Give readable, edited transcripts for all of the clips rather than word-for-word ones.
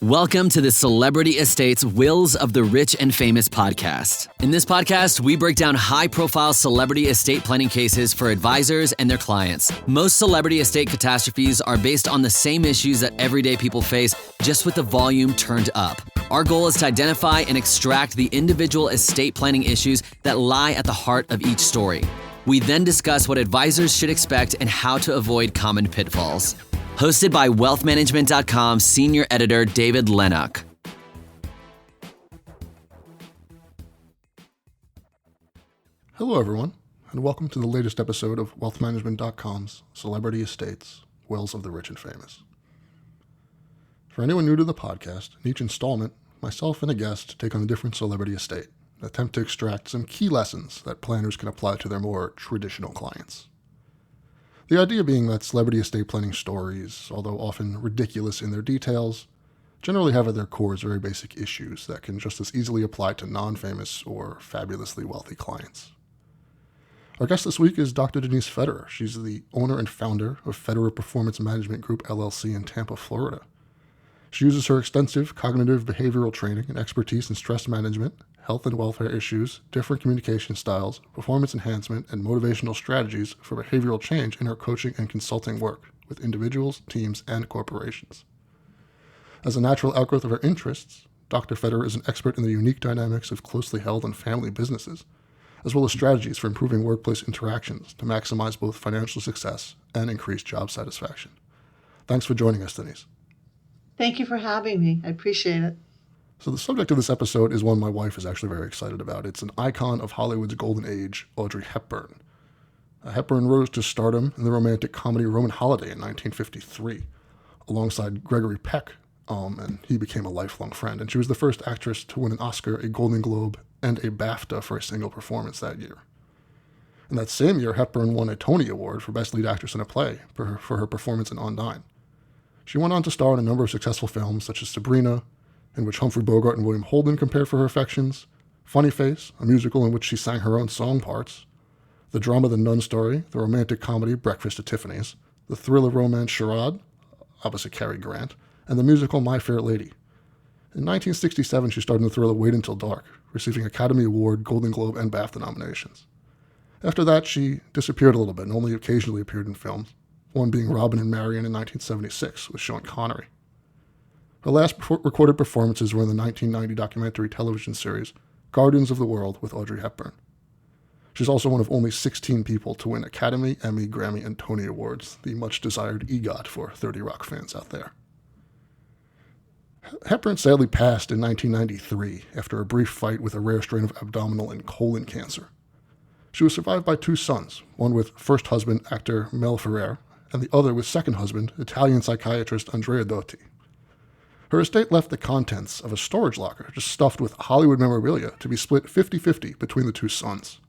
Welcome to the Celebrity Estates Wills of the Rich and Famous podcast. In this podcast, we break down high-profile celebrity estate planning cases for advisors and their clients. Most celebrity estate catastrophes are based on the same issues that everyday people face, just with the volume turned up. Our goal is to identify and extract the individual estate planning issues that lie at the heart of each story. We then discuss what advisors should expect and how to avoid common pitfalls. Hosted by wealthmanagement.com senior editor David Lenok. Hello everyone, and welcome to the latest episode of wealthmanagement.com's Celebrity Estates, Wills of the Rich and Famous. For anyone new to the podcast, in each installment, myself and a guest take on a different celebrity estate and attempt to extract some key lessons that planners can apply to their more traditional clients. The idea being that celebrity estate planning stories, although often ridiculous in their details, generally have at their cores very basic issues that can just as easily apply to non-famous or fabulously wealthy clients. Our guest this week is Dr. Denise Federer. She's the owner and founder of Federer Performance Management Group, LLC in Tampa, Florida. She uses her extensive cognitive behavioral training and expertise in stress management, health and welfare issues, different communication styles, performance enhancement, and motivational strategies for behavioral change in her coaching and consulting work with individuals, teams, and corporations. As a natural outgrowth of her interests, Dr. Federer is an expert in the unique dynamics of closely held and family businesses, as well as strategies for improving workplace interactions to maximize both financial success and increase job satisfaction. Thanks for joining us, Denise. Thank you for having me. I appreciate it. So the subject of this episode is one my wife is actually very excited about. It's an icon of Hollywood's golden age, Audrey Hepburn. Hepburn rose to stardom in the romantic comedy Roman Holiday in 1953, alongside Gregory Peck, and he became a lifelong friend. And she was the first actress to win an Oscar, a Golden Globe, and a BAFTA for a single performance that year. In that same year, Hepburn won a Tony Award for Best Lead Actress in a Play for her performance in On 9. She went on to star in a number of successful films, such as Sabrina, in which Humphrey Bogart and William Holden compared for her affections, Funny Face, a musical in which she sang her own song parts, the drama The Nun Story, the romantic comedy Breakfast at Tiffany's, the thriller romance Charade, opposite Cary Grant, and the musical My Fair Lady. In 1967, she starred in the thriller Wait Until Dark, receiving Academy Award, Golden Globe, and BAFTA nominations. After that, she disappeared a little bit and only occasionally appeared in films, one being Robin and Marian in 1976 with Sean Connery. Her last recorded performances were in the 1990 documentary television series Guardians of the World with Audrey Hepburn. She's also one of only 16 people to win Academy, Emmy, Grammy, and Tony Awards, the much-desired EGOT for 30 Rock fans out there. Hepburn sadly passed in 1993 after a brief fight with a rare strain of abdominal and colon cancer. She was survived by two sons, one with first husband, actor Mel Ferrer, and the other with second husband, Italian psychiatrist Andrea Dotti. Her estate left the contents of a storage locker just stuffed with Hollywood memorabilia to be split 50-50 between the two sons.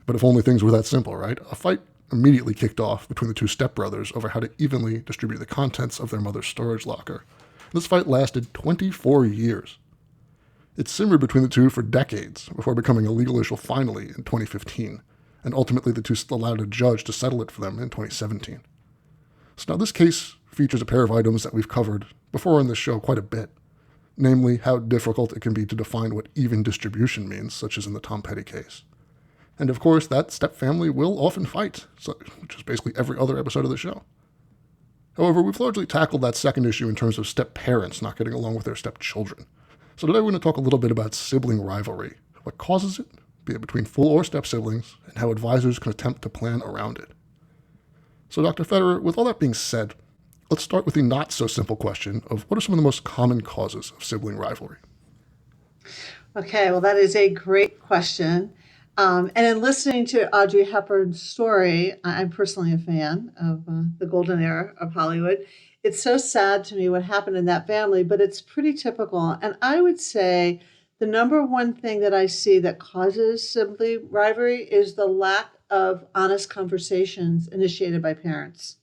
But if only things were that simple, right? A fight immediately kicked off between the two stepbrothers over how to evenly distribute the contents of their mother's storage locker. This fight lasted 24 years. It simmered between the two for decades before becoming a legal issue finally in 2015, and ultimately the two allowed a judge to settle it for them in 2017. So now this case features a pair of items that we've covered before in this show quite a bit, namely how difficult it can be to define what even distribution means, such as in the Tom Petty case. And of course, that step-family will often fight, which is basically every other episode of the show. However, we've largely tackled that second issue in terms of step-parents not getting along with their step-children. So today we're going to talk a little bit about sibling rivalry, what causes it, be it between full or step-siblings, and how advisors can attempt to plan around it. So Dr. Federer, with all that being said, let's start with the not-so-simple question of what are some of the most common causes of sibling rivalry? Okay, well, that is a great question. And in listening to Audrey Hepburn's story, I'm personally a fan of the golden era of Hollywood. It's so sad to me what happened in that family, but it's pretty typical. And I would say the number one thing that I see that causes sibling rivalry is the lack of honest conversations initiated by parents.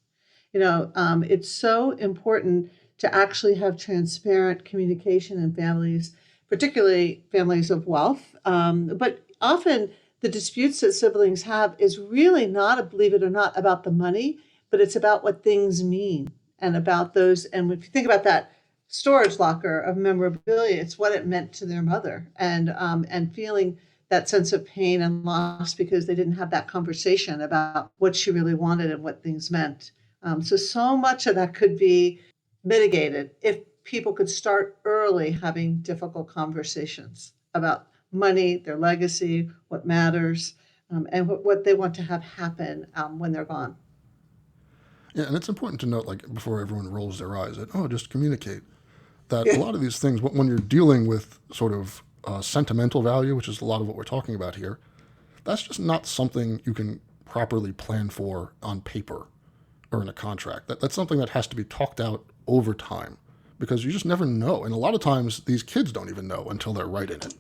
It's so important to actually have transparent communication in families, particularly families of wealth. But often the disputes that siblings have is really not, believe it or not, about the money, but it's about what things mean and about those. And if you think about that storage locker of memorabilia. It's what it meant to their mother, and feeling that sense of pain and loss because they didn't have that conversation about what she really wanted and what things meant. So much of that could be mitigated if people could start early having difficult conversations about money, their legacy, what matters, and what they want to have happen when they're gone. Yeah, and it's important to note, like, before everyone rolls their eyes at, oh, just communicate, that a Yeah. lot of these things, when you're dealing with sort of sentimental value, which is a lot of what we're talking about here, that's just not something you can properly plan for on paper or in a contract. That's something that has to be talked out over time because you just never know. And a lot of times these kids don't even know until they're right in it.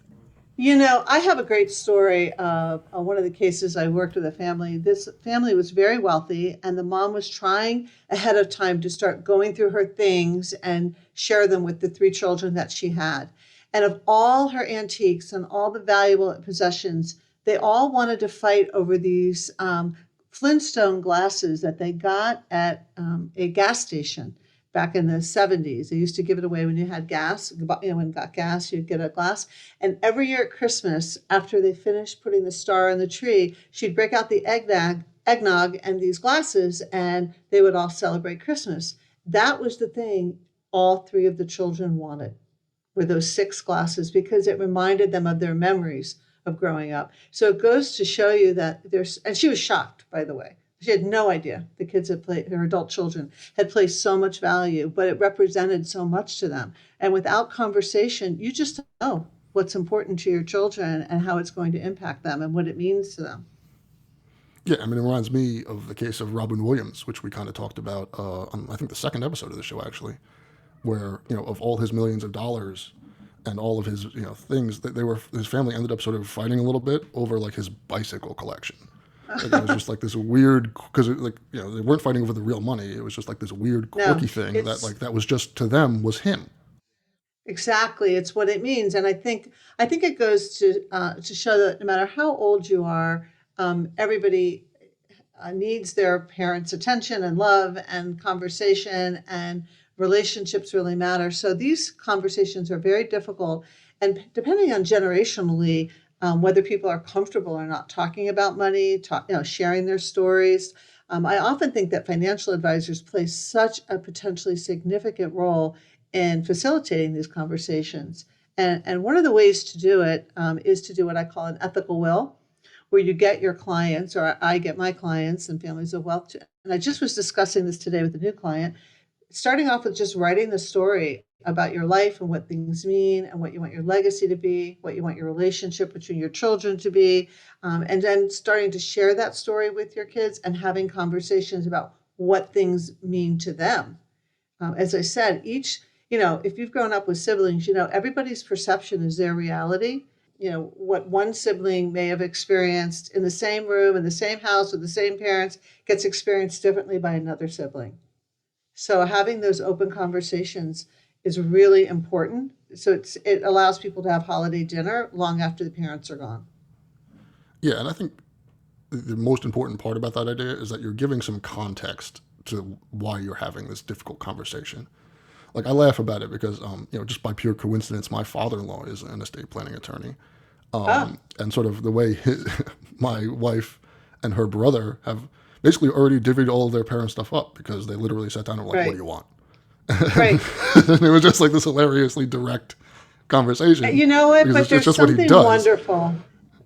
I have a great story of one of the cases I worked with a family. This family was very wealthy, and the mom was trying ahead of time to start going through her things and share them with the three children that she had. And of all her antiques and all the valuable possessions, they all wanted to fight over these Flintstone glasses that they got at a gas station back in the 70s. They used to give it away when you had gas. When you got gas, you'd get a glass. And every year at Christmas, after they finished putting the star on the tree, she'd break out the eggnog and these glasses, and they would all celebrate Christmas. That was the thing all three of the children wanted, were those six glasses, because it reminded them of their memories of growing up. So it goes to show you that and she was shocked, by the way. She had no idea the kids her adult children had placed so much value, but it represented so much to them. And without conversation, you just don't know what's important to your children and how it's going to impact them and what it means to them. Yeah, I mean, it reminds me of the case of Robin Williams, which we kind of talked about on, I think, the second episode of the show, actually, where, of all his millions of dollars and all of his, things, that his family ended up sort of fighting a little bit over, like, his bicycle collection. Like, it was just like this weird, because they weren't fighting over the real money. It was just like this weird quirky No, thing that, it's like, that was just, to them, was him. exactly, it's what it means. And I think it goes to show that no matter how old you are, everybody needs their parents' attention and love and conversation, and relationships really matter. So these conversations are very difficult. And depending on generationally, whether people are comfortable or not talking about money, sharing their stories. I often think that financial advisors play such a potentially significant role in facilitating these conversations. And one of the ways to do it is to do what I call an ethical will, where you get your clients, or I get my clients and families of wealth to, and I just was discussing this today with a new client, starting off with just writing the story about your life and what things mean and what you want your legacy to be, what you want your relationship between your children to be, and then starting to share that story with your kids and having conversations about what things mean to them. As I said, if you've grown up with siblings, everybody's perception is their reality. What one sibling may have experienced in the same room, in the same house, with the same parents, gets experienced differently by another sibling. So having those open conversations is really important. So it allows people to have holiday dinner long after the parents are gone. Yeah, and I think the most important part about that idea is that you're giving some context to why you're having this difficult conversation. Like, I laugh about it because, just by pure coincidence, my father-in-law is an estate planning attorney. Ah, And sort of the way my wife and her brother have basically already divvied all of their parents' stuff up, because they literally sat down and were like, what right, do you want? right. And it was just like this hilariously direct conversation You know what? because But it's there's just what he something does. wonderful.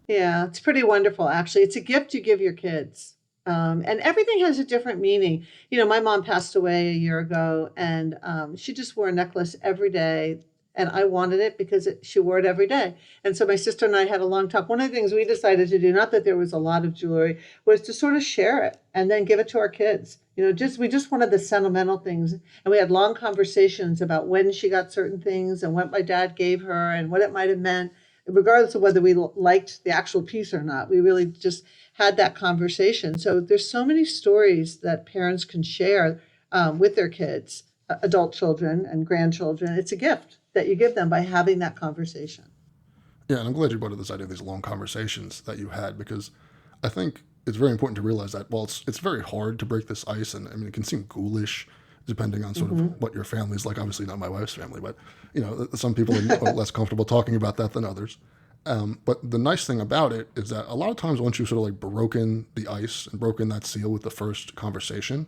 Yeah, it's pretty wonderful, actually. It's a gift you give your kids. And everything has a different meaning. My mom passed away a year ago, and she just wore a necklace every day. And I wanted it because she wore it every day. And so my sister and I had a long talk. One of the things we decided to do, not that there was a lot of jewelry, was to sort of share it and then give it to our kids. We just wanted the sentimental things. And we had long conversations about when she got certain things and what my dad gave her and what it might have meant, regardless of whether we liked the actual piece or not. We really just had that conversation. So there's so many stories that parents can share with their kids, adult children and grandchildren. It's a gift that you give them by having that conversation. Yeah, and I'm glad you brought up this idea of these long conversations that you had, because I think it's very important to realize that, well, it's very hard to break this ice, and I mean, it can seem ghoulish depending on sort of what your family's like. Obviously not my wife's family, but some people are less comfortable talking about that than others. But the nice thing about it is that a lot of times once you've sort of like broken the ice and broken that seal with the first conversation,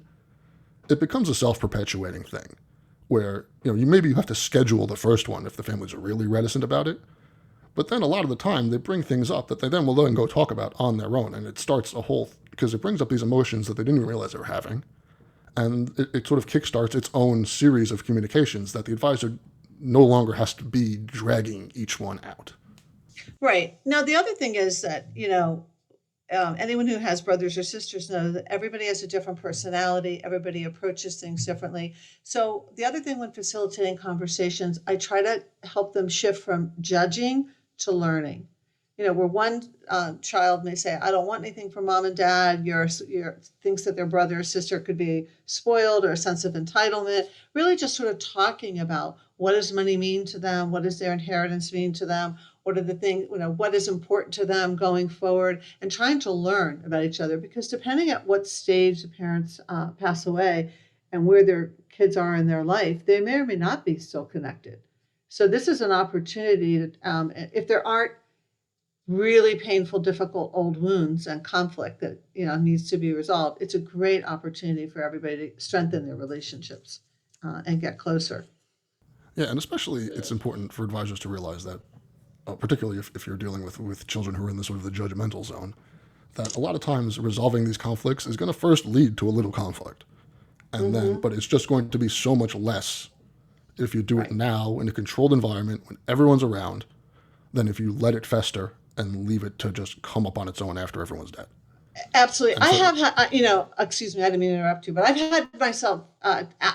it becomes a self-perpetuating thing where, you have to schedule the first one if the families are really reticent about it. But then a lot of the time they bring things up that they then will go talk about on their own. And it starts because it brings up these emotions that they didn't even realize they were having. And it sort of kickstarts its own series of communications that the advisor no longer has to be dragging each one out. Right. Now, the other thing is that, anyone who has brothers or sisters knows that everybody has a different personality. Everybody approaches things differently. So the other thing when facilitating conversations, I try to help them shift from judging to learning. Where one child may say, I don't want anything from mom and dad, thinks that their brother or sister could be spoiled, or a sense of entitlement, really just sort of talking about what does money mean to them? What does their inheritance mean to them? What are the things, what is important to them going forward, and trying to learn about each other, because depending at what stage the parents pass away and where their kids are in their life, they may or may not be still connected. So this is an opportunity to, if there aren't really painful, difficult old wounds and conflict that needs to be resolved, it's a great opportunity for everybody to strengthen their relationships and get closer. Yeah, and especially it's important for advisors to realize that, particularly if you're dealing with children who are in the sort of the judgmental zone, that a lot of times resolving these conflicts is going to first lead to a little conflict, and but it's just going to be so much less if you do it now in a controlled environment when everyone's around than if you let it fester and leave it to just come up on its own after everyone's dead. Absolutely. I have had, excuse me, I didn't mean to interrupt you, but I've had myself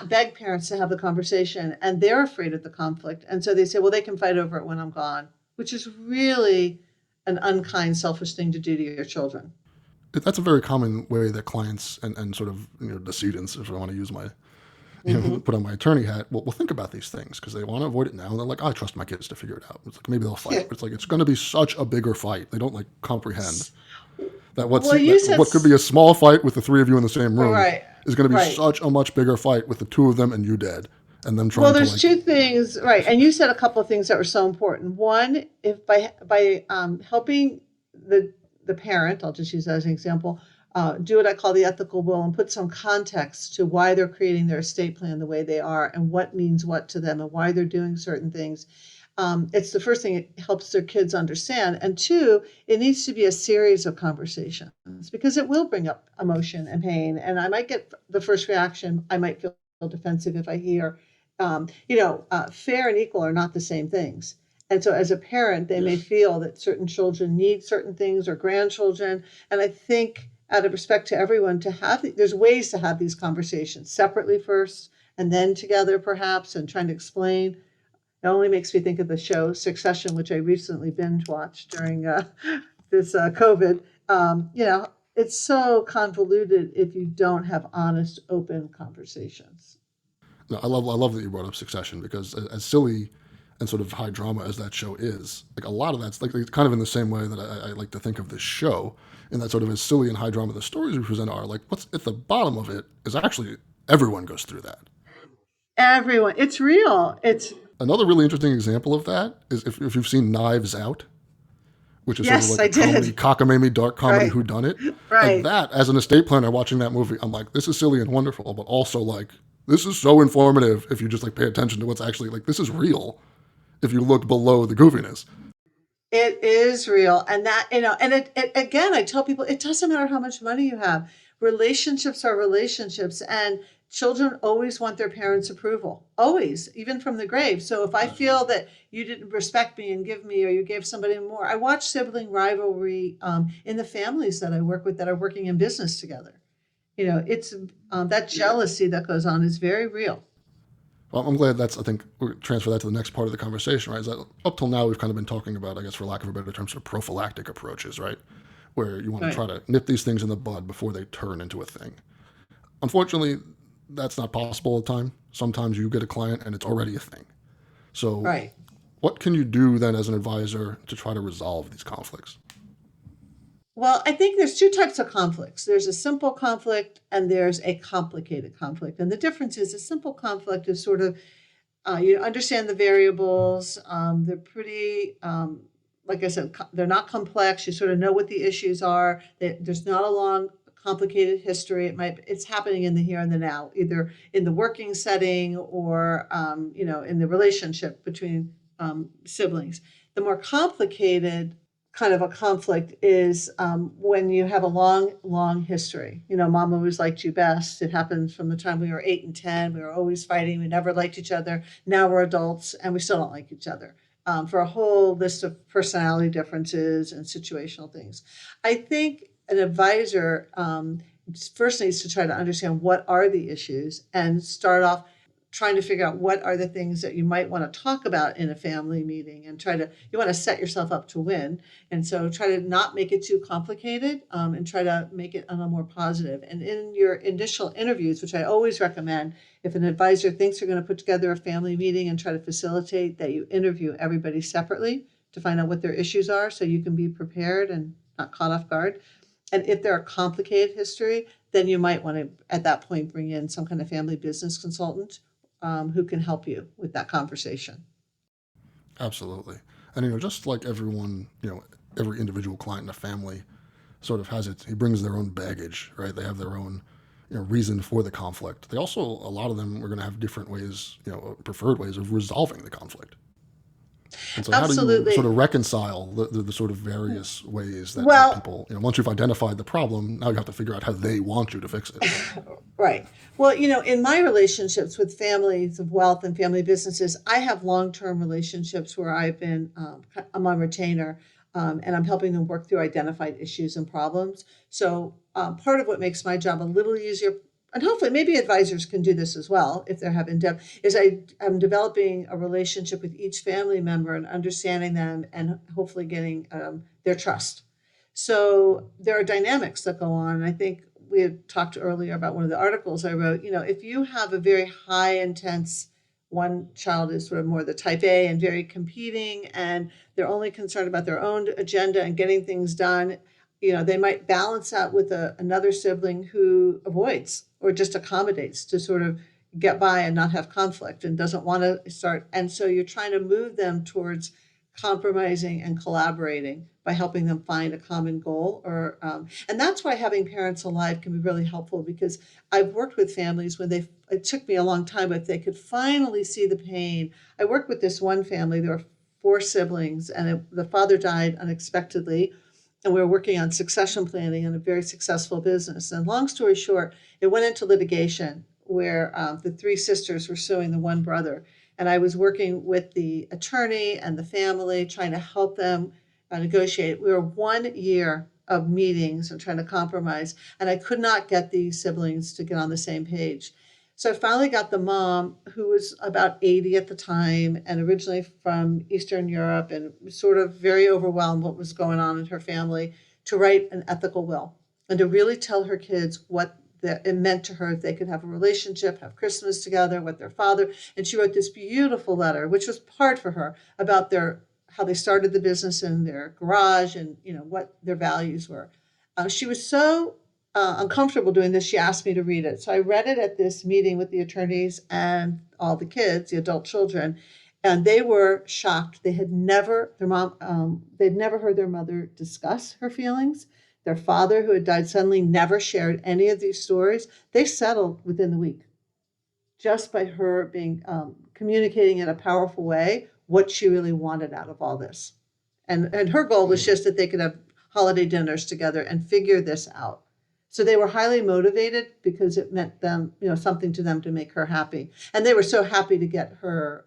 beg parents to have the conversation, and they're afraid of the conflict. And so they say, well, they can fight over it when I'm gone, which is really an unkind, selfish thing to do to your children. That's a very common way that clients and sort of decedents, if I want to use my put on my attorney hat, well, think about these things because they want to avoid it now. And they're like, I trust my kids to figure it out. It's like, maybe they'll fight. Yeah. It's like, it's going to be such a bigger fight. They don't comprehend that what could be a small fight with the three of you in the same room is going to be such a much bigger fight with the two of them and you dead. And them trying there's two things, right. And you said a couple of things that were so important. One, if by helping the parent, I'll just use that as an example, do what I call the ethical will and put some context to why they're creating their estate plan the way they are and what means what to them and why they're doing certain things. It's the first thing, it helps their kids understand. And two, it needs to be a series of conversations because it will bring up emotion and pain. And I might get the first reaction. I might feel defensive if I hear, fair and equal are not the same things. And so as a parent, they may feel that certain children need certain things or grandchildren. And I think out of respect to everyone there's ways to have these conversations separately first and then together perhaps, and trying to explain. It only makes me think of the show Succession, which I recently binge watched during this COVID. It's so convoluted if you don't have honest, open conversations. No, I love that you brought up Succession because as silly and sort of high drama as that show is, like a lot of that's like kind of in the same way that I like to think of this show, in that sort of as silly and high drama the stories we present are, like what's at the bottom of it is actually everyone goes through that. Everyone. It's real. It's another really interesting example of that is if you've seen Knives Out, which is yes, sort of like a comedy, cockamamie, dark comedy whodunit. Right. Like that, as an estate planner watching that movie, I'm like, this is silly and wonderful, but also like, this is so informative if you just like pay attention to what's actually like, this is real if you look below the goofiness. It is real. And that, and it again, I tell people, it doesn't matter how much money you have. Relationships are relationships, and children always want their parents' approval, always, even from the grave. So if I feel that you didn't respect me and give me, or you gave somebody more, I watch sibling rivalry in the families that I work with that are working in business together. It's that jealousy that goes on is very real. Well, I'm glad I think we'll transfer that to the next part of the conversation, right? Is that up till now, we've kind of been talking about, I guess, for lack of a better term, sort of prophylactic approaches, right? Where you want to try to nip these things in the bud before they turn into a thing. Unfortunately, that's not possible all the time. Sometimes you get a client and it's already a thing. So what can you do then as an advisor to try to resolve these conflicts? Well, I think there's two types of conflicts. There's a simple conflict and there's a complicated conflict. And the difference is a simple conflict is sort of you understand the variables. They're pretty, like I said, they're not complex. You sort of know what the issues are. There's not a long, complicated history. It's happening in the here and the now, either in the working setting or in the relationship between siblings. The more complicated kind of a conflict is when you have a long, long history. Mom always liked you best. It happened from the time we were 8 and 10. We were always fighting. We never liked each other. Now we're adults and we still don't like each other for a whole list of personality differences and situational things. I think an advisor first needs to try to understand what are the issues and start off trying to figure out what are the things that you might want to talk about in a family meeting and you want to set yourself up to win. And so try to not make it too complicated and try to make it a little more positive. And in your initial interviews, which I always recommend, if an advisor thinks they're going to put together a family meeting and try to facilitate that, you interview everybody separately to find out what their issues are so you can be prepared and not caught off guard. And if they're a complicated history, then you might want to, at that point, bring in some kind of family business consultant who can help you with that conversation. Absolutely. And, just like everyone, every individual client in a family sort of he brings their own baggage, right? They have their own, reason for the conflict. They also, a lot of them are going to have different ways, preferred ways of resolving the conflict. And so Absolutely. How do you sort of reconcile the sort of various ways that people, once you've identified the problem, now you have to figure out how they want you to fix it. Right. Well, in my relationships with families of wealth and family businesses, I have long-term relationships where I'm on retainer and I'm helping them work through identified issues and problems. So part of what makes my job a little easier, and hopefully maybe advisors can do this as well if they're having depth, is I'm developing a relationship with each family member and understanding them and hopefully getting their trust. So there are dynamics that go on. I think we had talked earlier about one of the articles I wrote. If you have a very high intense, one child is sort of more the type A and very competing, and they're only concerned about their own agenda and getting things done, they might balance out with another sibling who avoids or just accommodates to sort of get by and not have conflict and doesn't want to start. And so you're trying to move them towards compromising and collaborating by helping them find a common goal. And that's why having parents alive can be really helpful, because I've worked with families when it took me a long time, but they could finally see the pain. I worked with this one family. There were 4 siblings, and the father died unexpectedly. And we were working on succession planning in a very successful business. And long story short, it went into litigation where the 3 sisters were suing the one brother. And I was working with the attorney and the family, trying to help them negotiate. We were 1 year of meetings and trying to compromise. And I could not get these siblings to get on the same page. So I finally got the mom, who was about 80 at the time and originally from Eastern Europe and sort of very overwhelmed what was going on in her family, to write an ethical will and to really tell her kids what it meant to her if they could have a relationship, have Christmas together with their father. And she wrote this beautiful letter, which was hard for her, about how they started the business in their garage and what their values were. She was so uncomfortable doing this, she asked me to read it. So I read it at this meeting with the attorneys and all the kids, the adult children, and they were shocked. They'd never heard their mother discuss her feelings. Their father, who had died suddenly, never shared any of these stories. They settled within the week, just by her being communicating in a powerful way what she really wanted out of all this. And her goal was just that they could have holiday dinners together and figure this out. So they were highly motivated because it meant them, something to them to make her happy. And they were so happy to get her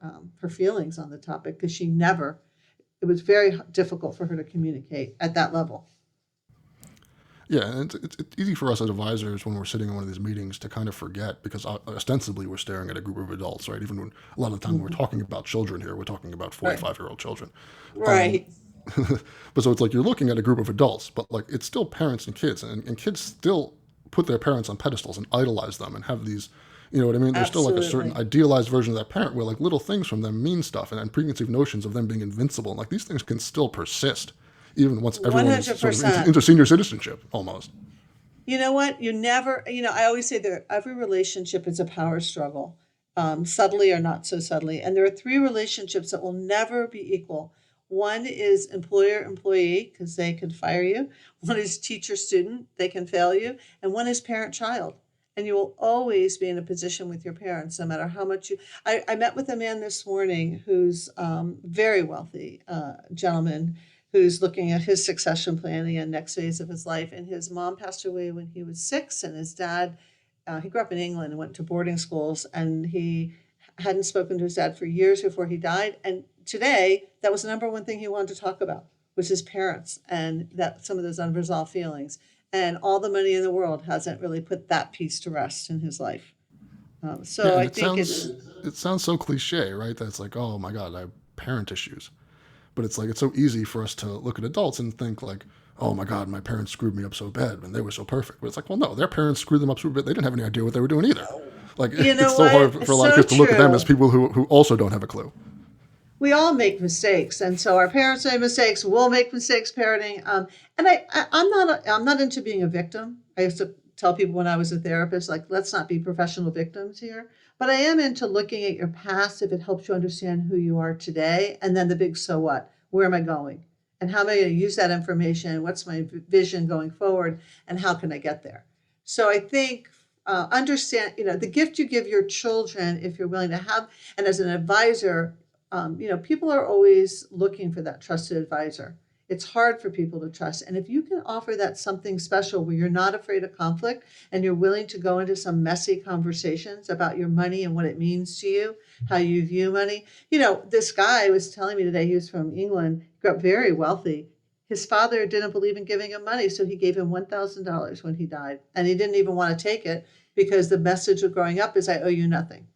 feelings on the topic, because it was very difficult for her to communicate at that level. Yeah, and it's easy for us as advisors when we're sitting in one of these meetings to kind of forget, because ostensibly we're staring at a group of adults, right? Even when a lot of the time we're talking about children here, we're talking about 45-year-old children. Right. But so it's like you're looking at a group of adults, but like it's still parents and kids, and kids still put their parents on pedestals and idolize them and have these, you know what I mean? There's still like a certain idealized version of that parent where like little things from them mean stuff, and preconceived notions of them being invincible. And like these things can still persist even once everyone is sort of 100%. into senior citizenship almost. You know what? You never, I always say that every relationship is a power struggle, subtly or not so subtly. And there are three relationships that will never be equal. One is employer-employee, because they can fire you. One is teacher-student, they can fail you. And one is parent-child. And you will always be in a position with your parents, no matter how much you. I met with a man this morning who's very wealthy gentleman who's looking at his succession planning and next phase of his life. And his mom passed away when he was 6, and his dad, he grew up in England and went to boarding schools, and he hadn't spoken to his dad for years before he died. And today, that was the number one thing he wanted to talk about, was his parents and that some of those unresolved feelings. And all the money in the world hasn't really put that piece to rest in his life. So Yeah, and I think it's it sounds so cliche, right? That's like, oh my God, I have parent issues. But it's like it's so easy for us to look at adults and think like, oh my God, my parents screwed me up so bad and they were so perfect. But it's like, well, no, their parents screwed them up so bad. They didn't have any idea what they were doing either. Like you know it's so what? hard for a lot of So kids to look at them true. as people who also don't have a clue. We all make mistakes, and so our parents make mistakes. We'll make mistakes parenting. And I'm not into being a victim. I used to tell people when I was a therapist, like, let's not be professional victims here. But I am into looking at your past if it helps you understand who you are today, and then the big so what? Where am I going? And how am I going to use that information? What's my vision going forward? And how can I get there? So I think understand, the gift you give your children, if you're willing to have, and as an advisor, people are always looking for that trusted advisor. It's hard for people to trust. And if you can offer that something special where you're not afraid of conflict and you're willing to go into some messy conversations about your money and what it means to you, how you view money. This guy was telling me today, he was from England, grew up very wealthy. His father didn't believe in giving him money, so he gave him $1,000 when he died. And he didn't even want to take it because the message of growing up is, I owe you nothing.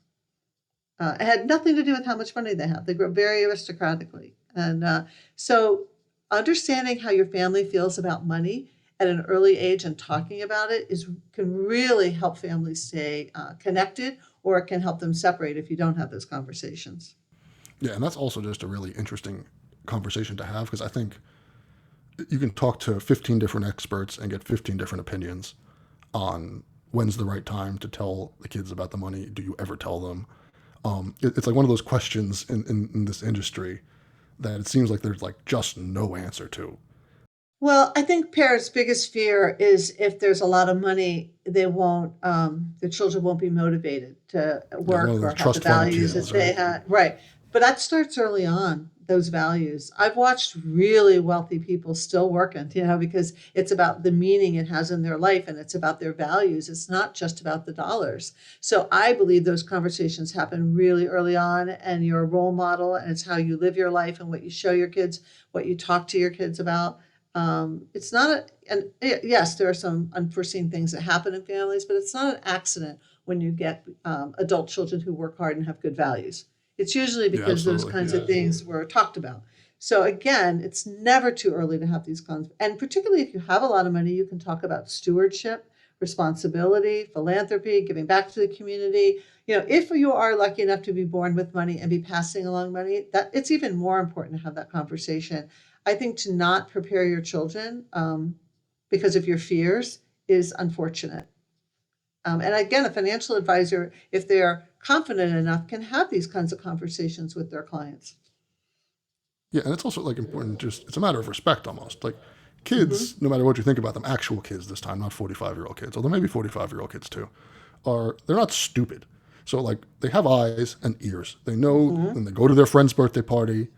It had nothing to do with how much money they have. They grew up very aristocratically. And so understanding how your family feels about money at an early age and talking about it can really help families stay connected, or it can help them separate if you don't have those conversations. Yeah, and that's also just a really interesting conversation to have because I think you can talk to 15 different experts and get 15 different opinions on when's the right time to tell the kids about the money. Do you ever tell them? It's like one of those questions in this industry that it seems like there's like just no answer to. Well, I think parents' biggest fear is if there's a lot of money, the children won't be motivated to Yeah, one work of or those have the trust fund values that appeals, they right? had. Right. But that starts early on, those values. I've watched really wealthy people still working, because it's about the meaning it has in their life and it's about their values. It's not just about the dollars. So I believe those conversations happen really early on, and you're a role model, and it's how you live your life and what you show your kids, what you talk to your kids about. It's not and yes, there are some unforeseen things that happen in families, but it's not an accident when you get adult children who work hard and have good values. It's usually Yeah, because those absolutely. kinds of things were talked about. So again, it's never too early to have these kinds, and particularly if you have a lot of money, you can talk about stewardship, responsibility, philanthropy, giving back to the community. If you are lucky enough to be born with money and be passing along money, that it's even more important to have that conversation. I think to not prepare your children because of your fears is unfortunate. And again, a financial advisor, if they're confident enough, can have these kinds of conversations with their clients. Yeah, and it's also like important. Just it's a matter of respect almost. Like Hmm. kids, no matter what you think about them, actual kids this time, not 45-year-old kids, although maybe 45-year-old kids too, they're not stupid. So like they have eyes and ears. They know Hmm. when they go to their friend's birthday party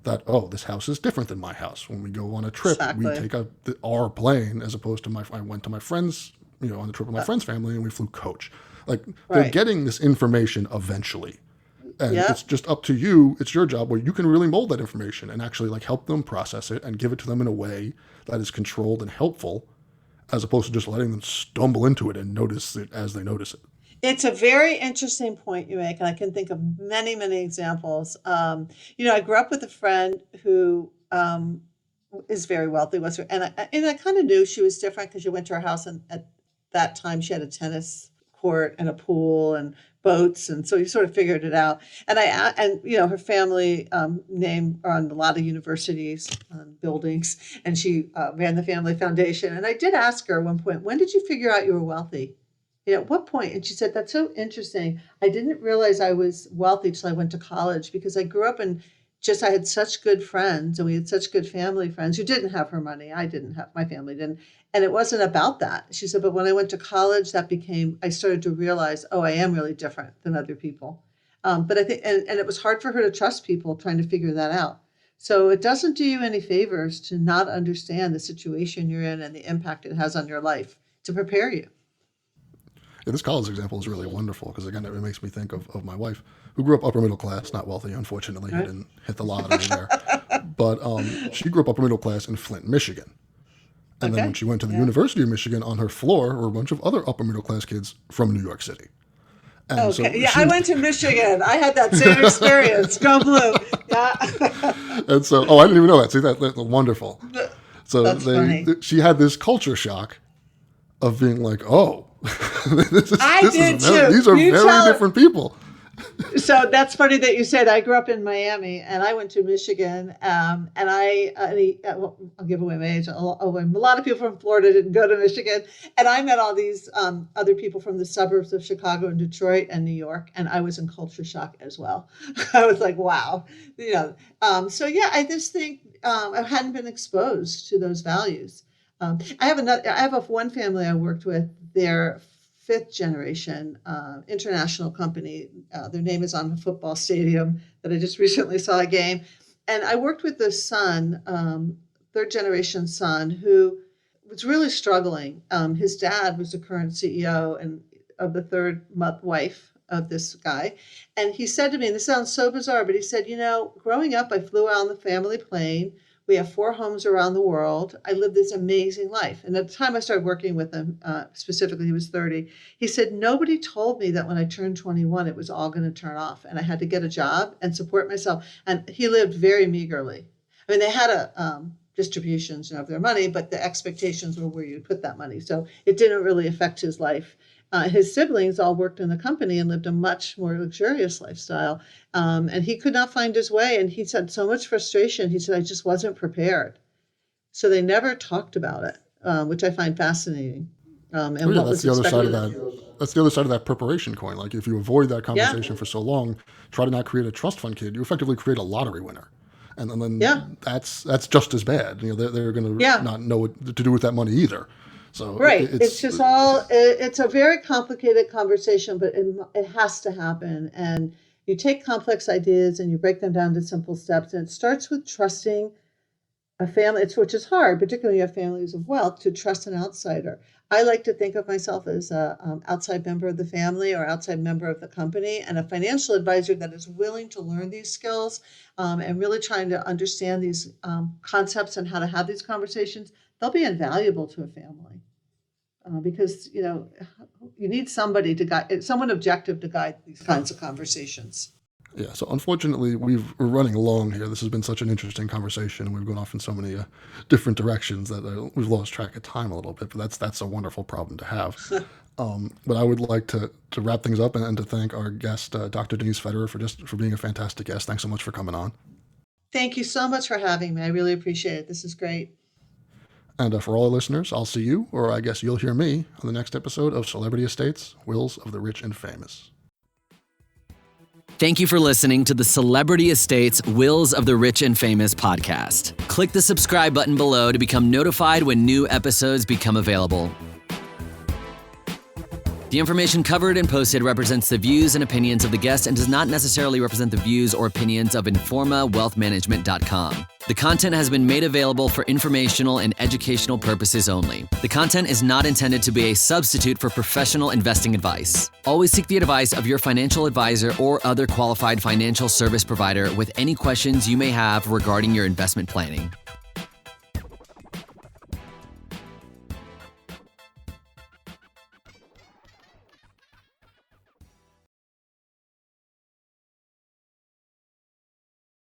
that, oh, this house is different than my house. When we go on a trip, we Exactly. take our plane as opposed to I went to my friend's, on the trip with my Uh, friend's family and we flew coach. Like they're right. getting this information eventually. And it's Yep. just up to you. It's your job where you can really mold that information and actually like help them process it and give it to them in a way that is controlled and helpful, as opposed to just letting them stumble into it and notice it as they notice it. It's a very interesting point you make, and I can think of many, many examples. I grew up with a friend who is very wealthy, and I kind of knew she was different because you went to her house, and at that time she had a tennis court and a pool and boats, and so you sort of figured it out. And her family name on a lot of universities, buildings, and she ran the family foundation. And I did ask her at one point, when did you figure out you were wealthy? At what point? And she said, that's so interesting. I didn't realize I was wealthy till I went to college, because I grew up and I had such good friends, and we had such good family friends who didn't have her money. I didn't have, my family didn't. And it wasn't about that. She said, but when I went to college, I started to realize, oh, I am really different than other people. But I think, and it was hard for her to trust people trying to figure that out. So it doesn't do you any favors to not understand the situation you're in and the impact it has on your life to prepare you. Yeah, this college example is really wonderful because, again, it makes me think of my wife, who grew up upper middle class, not wealthy, unfortunately. Right. Didn't hit the lottery there. But she grew up upper middle class in Flint, Michigan. And then when she went to the University of Michigan, on her floor were a bunch of other upper middle class kids from New York City. And so I went to Michigan. I had that same experience. Go Blue. Yeah. And so, I didn't even know that. See, that's wonderful. So she had this culture shock of being like, oh, these are very different people. So that's funny that you said I grew up in Miami and I went to Michigan. And I'll give away my age. A lot of people from Florida didn't go to Michigan. And I met all these other people from the suburbs of Chicago and Detroit and New York. And I was in culture shock as well. I was like, wow. I just think I hadn't been exposed to those values. I have one family I worked with. They're fifth generation international company. Their name is on the football stadium that I just recently saw a game. And I worked with the son, third generation son, who was really struggling. His dad was the current CEO and of the third wife of this guy. And he said to me, and this sounds so bizarre, but he said, growing up, I flew out on the family plane. We have 4 homes around the world. I lived this amazing life. And at the time I started working with him, specifically, he was 30. He said, nobody told me that when I turned 21, it was all going to turn off and I had to get a job and support myself. And he lived very meagerly. I mean, they had distributions of their money, but the expectations were where you put that money. So it didn't really affect his life. His siblings all worked in the company and lived a much more luxurious lifestyle. And he could not find his way. And he said so much frustration. He said, I just wasn't prepared. So they never talked about it, which I find fascinating. That's the other side of that. That's the other side of that preparation coin. Like if you avoid that conversation for so long, try to not create a trust fund kid, you effectively create a lottery winner. And then that's just as bad. They're going to not know what to do with that money either. So it's a very complicated conversation, but it has to happen. And you take complex ideas and you break them down to simple steps. And it starts with trusting a family, which is hard, particularly when you have families of wealth, to trust an outsider. I like to think of myself as an outside member of the family or outside member of the company, and a financial advisor that is willing to learn these skills and really trying to understand these concepts and how to have these conversations. They'll be invaluable to a family because, you need somebody to guide, someone objective to guide these kinds of conversations. Yeah, so unfortunately, we're running long here. This has been such an interesting conversation, and we've gone off in so many different directions that we've lost track of time a little bit, but that's a wonderful problem to have. But I would like to wrap things up and to thank our guest, Dr. Denise Federer, for being a fantastic guest. Thanks so much for coming on. Thank you so much for having me. I really appreciate it. This is great. And for all our listeners, I'll see you, or I guess you'll hear me, on the next episode of Celebrity Estates, Wills of the Rich and Famous. Thank you for listening to the Celebrity Estates Wills of the Rich and Famous podcast. Click the subscribe button below to become notified when new episodes become available. The information covered and posted represents the views and opinions of the guest and does not necessarily represent the views or opinions of InformaWealthManagement.com. The content has been made available for informational and educational purposes only. The content is not intended to be a substitute for professional investing advice. Always seek the advice of your financial advisor or other qualified financial service provider with any questions you may have regarding your investment planning.